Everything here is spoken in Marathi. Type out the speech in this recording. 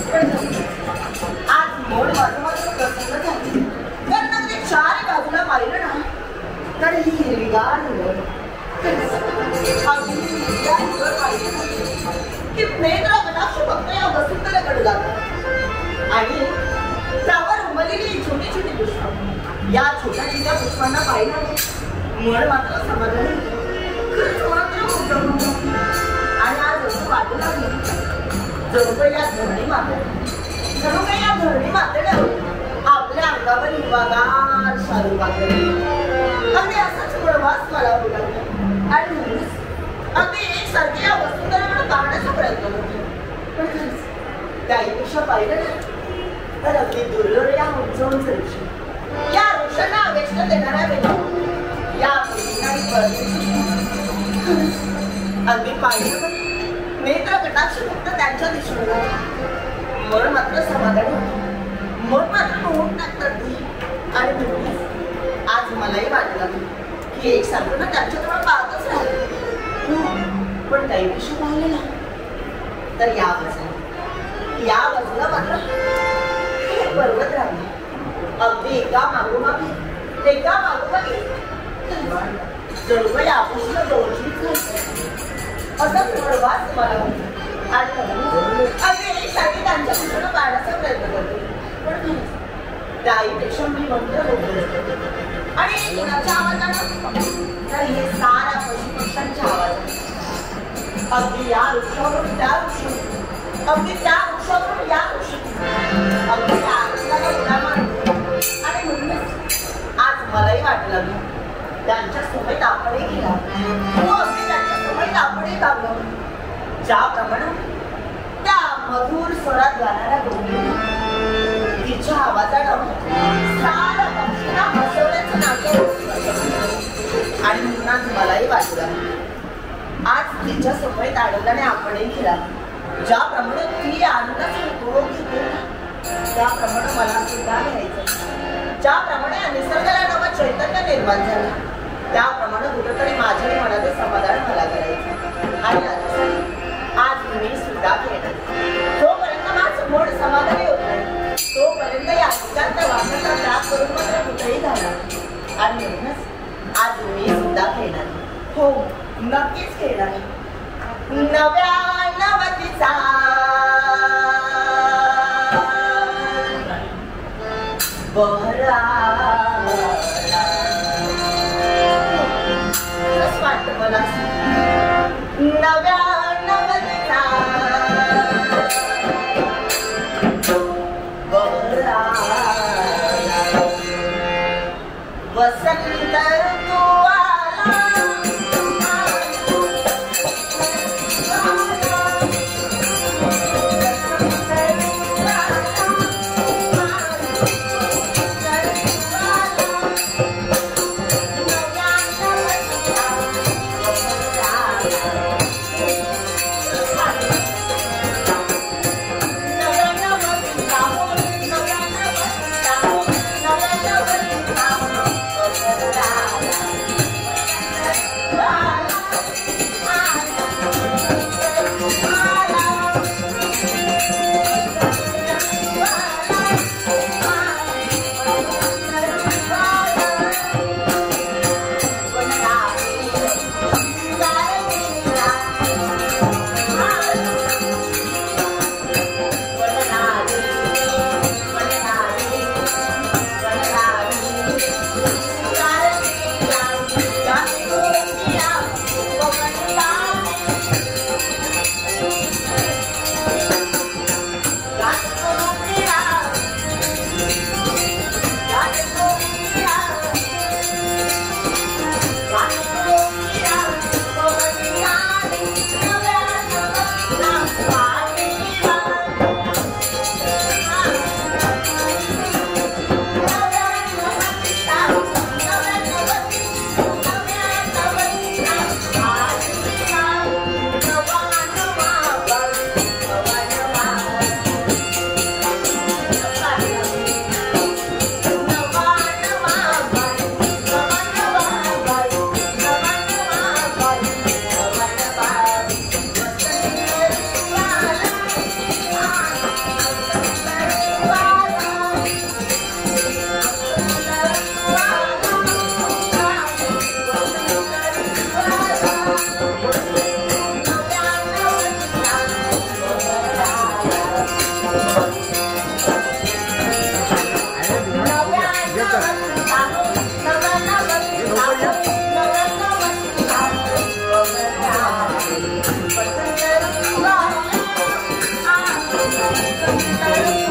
आज मोड माझं मात्र प्रसन्न झाली. कारण अगदी चार बाजूला पाहिलं ना तर ही हिरवीगार निवड की नेत्र कटाक्ष फक्त या वसुंधरेकडे जातात आणि त्यावर उमललेली छोटी छोटी पुष्प या छोट्या छोट्या पुष्पांना पाहिलं मन मात्र समाधानी खरंच मात्र आणि आज असं वाटू लागलं जणू काही या धरणी मातेनं आपल्या अंगावर हिरवागार शालू बांधले अगदी असाच प्रवास मला होऊ लागला आणि म्हणूनच अगदी एकसारखे या वसुंधरेकडे पाहण्याचा प्रयत्न करतो. पण खरंच त्याहीपेक्षा पाहिलं ना तर अगदी दुर्लभ या उंच वृक्ष या वृक्षांना आवेशना देणाऱ्या वेळा या अगदी पाहिलं नेत्र कटाक्ष फक्त त्यांच्या दिशेने मन मात्र समाधानी होतं. मन मात्र होत टाकतात आणि म्हणून आज मलाही वाटलं की एक सारखं ना त्यांच्याजवळ पाहतच राहिलं. पण त्याहीपेक्षा पाहिलं ना तर या बाजूला मात्र हे पर्वत राहिले अगदी एका मागोमाग जणू काही आपुसला जवळचीच असाच प्रवास मला होता आणि अगदी एकसारखी त्यांच्या दिशेनं पाहण्याचा प्रयत्न करते. पण त्याहीपेक्षा मी मंत्र होतो आणि कुणाच्या आवाजानं तर हे साऱ्या पशुपक्ष्यांच्या आवाजानं अगदी या वृक्षावरून त्या वृक्षावर अगदी त्या वृक्षावरून या वृक्षावर अगदी त्या आनंदाला उड्या मारतो. आणि म्हणूनच आज मलाही वाटलं त्यांच्या समेत आपणही गेला अगदी त्यांच्या समेत आपणही गावलं. ज्याप्रमाणे त्या मधुर स्वरात गाणाऱ्या गोंधळीनं तिच्या आवाजानं साऱ्या पक्षींना हसवण्याचं नाटक आणि म्हणून आज मलाही वाटलं आज तिच्या समेत आनंदाने आपणही गेला. ज्याप्रमाणे ती आनंदाचा उपभोग घेते त्याप्रमाणे मला सुद्धा घ्यायचं. ज्याप्रमाणे निसर्गाला नवं चैतन्य निर्माण झालं त्याप्रमाणे कुठेतरी माझ्याही मनाचे समाधान मला करायचं. आणि आज मी सुद्धा घेणार. जोपर्यंत माझं मन समाधानी होत नाही तोपर्यंत या एकांत वासाचा त्याग करून मात्र कुठेही जाणार. आणि म्हणूनच आज मी सुद्धा खेळणार. हो नक्कीच खेळणार. नव्या नवतीचा बहरा वाटत मला नव्या नवतीचा बहरा वसंत ऋतू आला Thank you.